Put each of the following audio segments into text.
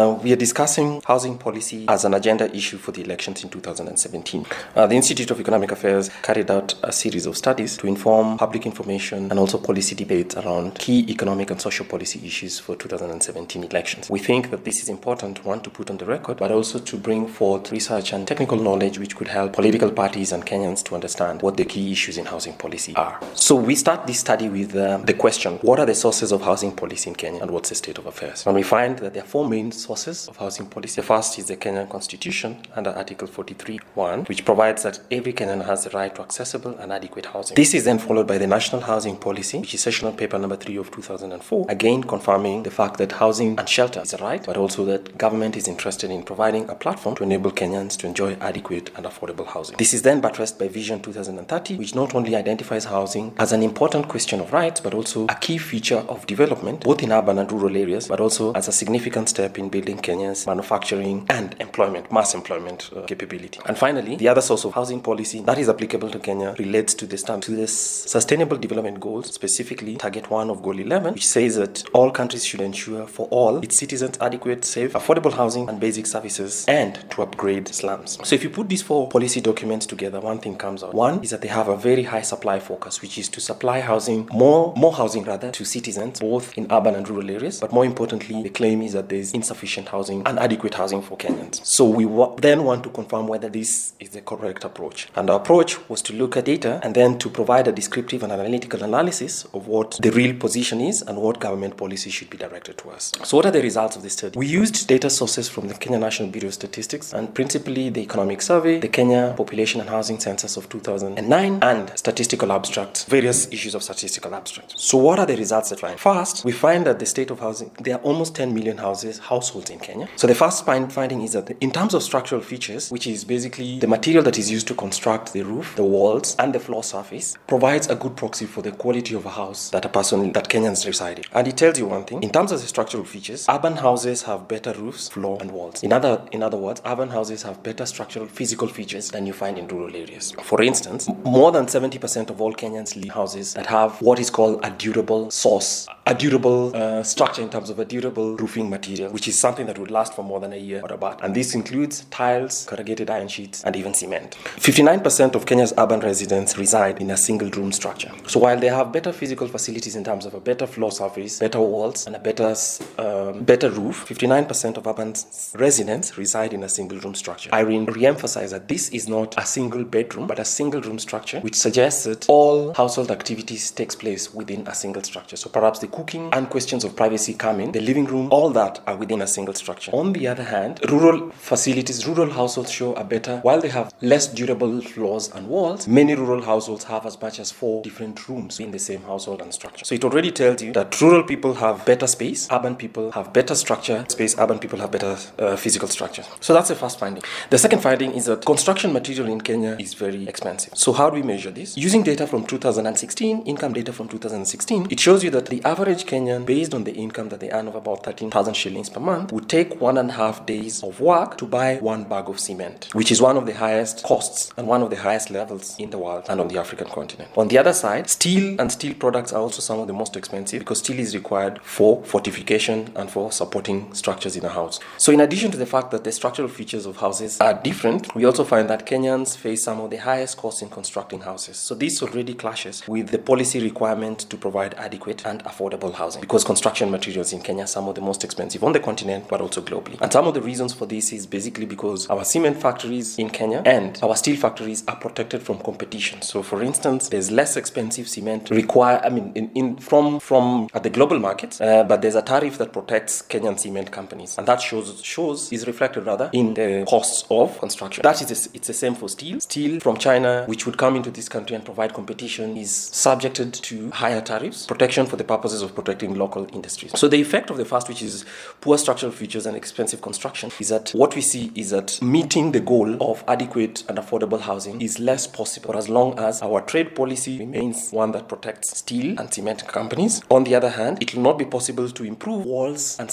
We are discussing housing policy as an agenda issue for the elections in 2017. The Institute of Economic Affairs carried out a series of studies to inform public information and also policy debates around key economic and social policy issues for 2017 elections. We think that this is important, one, to put on the record, but also to bring forth research and technical knowledge which could help political parties and Kenyans to understand what the key issues in housing policy are. So we start this study with the question, what are the sources of housing policy in Kenya and what's the state of affairs? And we find that there are four main sources of housing policy. The first is the Kenyan Constitution under Article 43(1), which provides that every Kenyan has the right to accessible and adequate housing. This is then followed by the National Housing Policy, which is Sessional Paper number 3 of 2004, again confirming the fact that housing and shelter is a right, but also that government is interested in providing a platform to enable Kenyans to enjoy adequate and affordable housing. This is then buttressed by Vision 2030, which not only identifies housing as an important question of rights, but also a key feature of development, both in urban and rural areas, but also as a significant step in building Kenya's manufacturing and employment, mass employment capability. And finally, the other source of housing policy that is applicable to Kenya relates to the Sustainable Development Goals, specifically Target 1 of Goal 11, which says that all countries should ensure for all its citizens adequate, safe, affordable housing and basic services, and to upgrade slums. So if you put these four policy documents together, one thing comes out. One is that they have a very high supply focus, which is to supply housing, more housing rather, to citizens, both in urban and rural areas. But more importantly, the claim is that there is insufficient housing and adequate housing for Kenyans. So we then want to confirm whether this is the correct approach. And our approach was to look at data and then to provide a descriptive and analytical analysis of what the real position is and what government policy should be directed to us. So what are the results of this study? We used data sources from the Kenya National Bureau of Statistics and principally the Economic Survey, the Kenya Population and Housing Census of 2009, and statistical abstracts, various issues of statistical abstracts. So what are the results that we find? First, we find that the state of housing, there are almost 10 million households in Kenya. So the first finding is that in terms of structural features, which is basically the material that is used to construct the roof, the walls, and the floor surface, provides a good proxy for the quality of a house that Kenyans reside in. And it tells you one thing, in terms of the structural features, urban houses have better roofs, floor, and walls. In other words, urban houses have better structural physical features than you find in rural areas. For instance, more than 70% of all Kenyans live in houses that have what is called a durable structure in terms of a durable roofing material, which is something that would last for more than a year or about. And this includes tiles, corrugated iron sheets, and even cement. 59% of Kenya's urban residents reside in a single-room structure. So while they have better physical facilities in terms of a better floor surface, better walls, and a better roof, 59% of urban residents reside in a single-room structure. I re-emphasize that this is not a single bedroom, but a single-room structure, which suggests that all household activities takes place within a single structure. So perhaps the cooking and questions of privacy come in, the living room, all that are within a single structure. On the other hand, rural households show a better, while they have less durable floors and walls, many rural households have as much as 4 different rooms in the same household and structure. So it already tells you that rural people have better space, urban people have better structure space, urban people have better physical structure. So that's the first finding. The second finding is that construction material in Kenya is very expensive. So how do we measure this? Using data from 2016, income data from 2016, it shows you that the average Kenyan, based on the income that they earn of about 13,000 shillings per month, would take 1.5 days of work to buy 1 bag of cement, which is one of the highest costs and one of the highest levels in the world and on the African continent. On the other side, steel and steel products are also some of the most expensive because steel is required for fortification and for supporting structures in a house. So in addition to the fact that the structural features of houses are different, we also find that Kenyans face some of the highest costs in constructing houses. So this already clashes with the policy requirement to provide adequate and affordable housing because construction materials in Kenya are some of the most expensive on the continent but also globally. And some of the reasons for this is basically because our cement factories in Kenya and our steel factories are protected from competition. So for instance, there's less expensive cement from at the global markets, but there's a tariff that protects Kenyan cement companies, and that is reflected rather in the costs of construction. It's the same for steel. Steel from China, which would come into this country and provide competition, is subjected to higher tariffs, protection for the purposes of protecting local industries. So the effect of the first, which is poor structural features and expensive construction, is that what we see is that meeting the goal of adequate and affordable housing is less possible as long as our trade policy remains one that protects steel and cement companies. On the other hand, it will not be possible to improve walls and the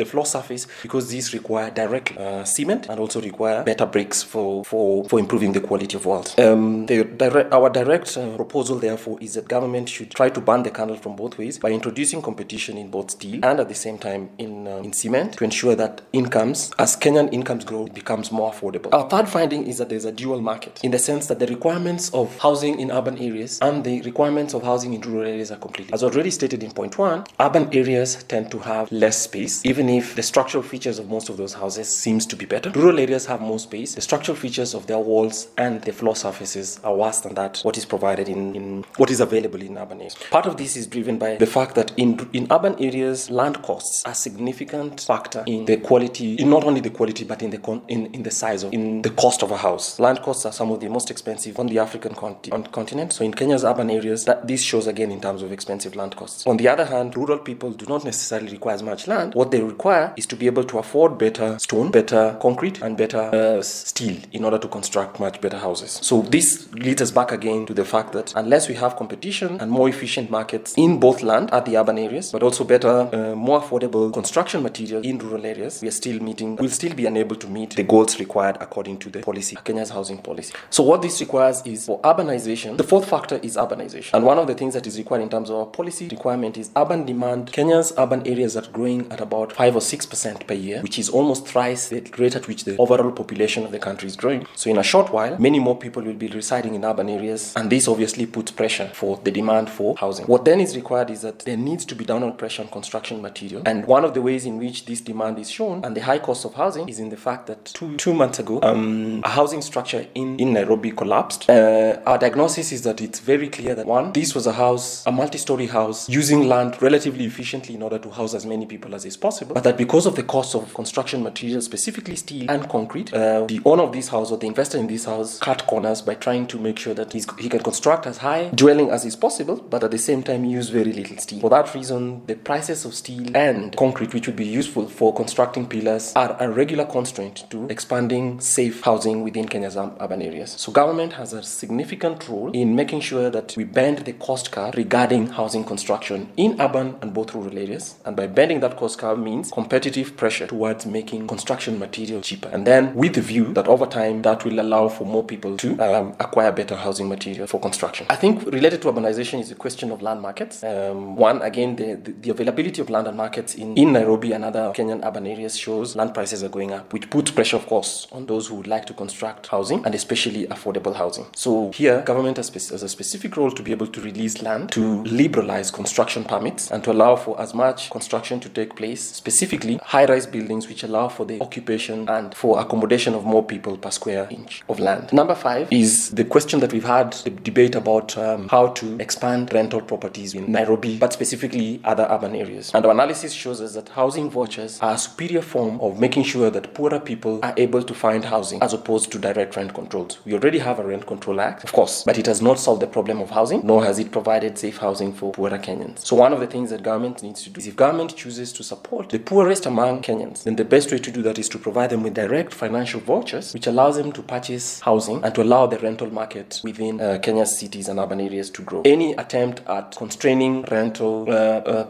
floor surface, because these require direct cement and also require better bricks for improving the quality of walls. Our direct proposal, therefore, is that government should try to burn the candle from both ways by introducing competition in both steel steel and at the same time in cement to ensure that as Kenyan incomes grow, it becomes more affordable. Our third finding is that there's a dual market in the sense that the requirements of housing in urban areas and the requirements of housing in rural areas are completely. As already stated in point 1, urban areas tend to have less space, even if the structural features of most of those houses seems to be better. Rural areas have more space. The structural features of their walls and the floor surfaces are worse than what is provided in what is available in urban areas. Part of this is driven by the fact that in urban areas, land costs are a significant factor in the quality, in not only the quality, but in the size in the cost of a house. Land costs are some of the most expensive on the African continent. So in Kenya's urban areas, this shows again in terms of expensive land costs. On the other hand, rural people do not necessarily require as much land. What they require is to be able to afford better stone, better concrete, and better steel in order to construct much better houses. So this leads us back again to the fact that unless we have competition and more efficient markets in both land at the urban areas, but also better, more affordable construction material in rural areas, we'll still be unable to meet the goals required according to the policy, Kenya's housing policy. So what this requires is for urbanization. The fourth factor is urbanization. And one of the things that is required in terms of our policy requirement is urban demand. Kenya's urban areas are growing at about 5 or 6% per year, which is almost thrice the rate at which the overall population of the country is growing. So in a short while, many more people will be residing in urban areas, and this obviously puts pressure for the demand for housing. What then is required is that there needs to be downward pressure on construction material. And one of the ways in which this demand is shown and the high cost of housing is in the fact that two months ago, a housing structure in Nairobi collapsed. Our diagnosis is that it's very clear that one, this was a multi-story house using land relatively efficiently in order to house as many people as is possible, but that because of the cost of construction materials, specifically steel and concrete, the owner of this house or the investor in this house cut corners by trying to make sure that he can construct as high dwelling as is possible, but at the same time use very little steel. For that reason, the prices of steel and concrete, which would be useful for constructing pillars, are a regular constraint to expanding safe housing within Kenya's urban areas. So government has a significant role in making sure that we bend the cost curve regarding housing construction in urban and both rural areas. And by bending that cost curve means competitive pressure towards making construction material cheaper. And then with the view that over time, that will allow for more people to acquire better housing material for construction. I think related to urbanization is a question of land markets. One, again, the availability of land and markets in Nairobi and other Kenyan urban areas shows land prices are going up, which puts pressure, of course, on those who would like to construct housing and especially affordable housing. So here, government has a specific role to be able to release land, to liberalize construction permits, and to allow for as much construction to take place, specifically high-rise buildings which allow for the occupation and for accommodation of more people per square inch of land. Number 5 is the question that we've had, the debate about how to expand rental properties in Nairobi, but specifically other urban areas. And our analysis shows us that housing vouchers are a superior form of making sure that poorer people are able to find housing as opposed to direct rent controls. We already have a Rent Control Act, of course, but it has not solved the problem of housing, nor has it provided safe housing for poorer Kenyans. So one of the things that government needs to do is, if government chooses to support the poorest among Kenyans, then the best way to do that is to provide them with direct financial vouchers, which allows them to purchase housing and to allow the rental market within Kenya's cities and urban areas to grow. Any attempt at constraining rental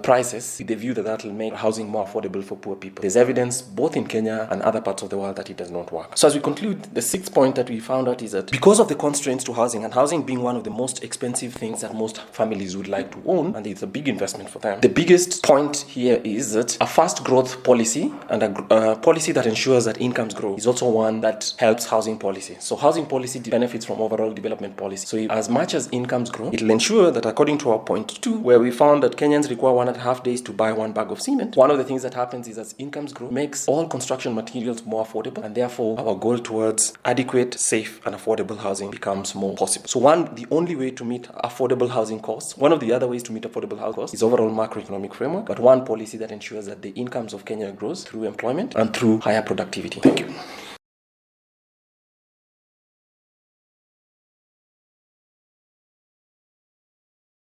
prices with the view that will make housing more affordable for poor people, there's evidence both in Kenya and other parts of the world that it does not work. So as we conclude, the sixth point that we found out is that because of the constraints to housing, and housing being one of the most expensive things that most families would like to own, and it's a big investment for them, the biggest point here is that a fast growth policy and a policy that ensures that incomes grow is also one that helps housing policy. So housing policy benefits from overall development policy. So as much as incomes grow, it will ensure that, according to our point 2, where we found that Kenyans require 1.5 days to buy 1 bag of cement, one of the things that happens is as incomes grow, makes all construction materials more affordable, and therefore our goal towards adequate, safe, and affordable housing becomes more possible. So the only way to meet affordable housing costs, one of the other ways to meet affordable housing costs is overall macroeconomic framework, but one policy that ensures that the incomes of Kenya grows through employment and through higher productivity. Thank you.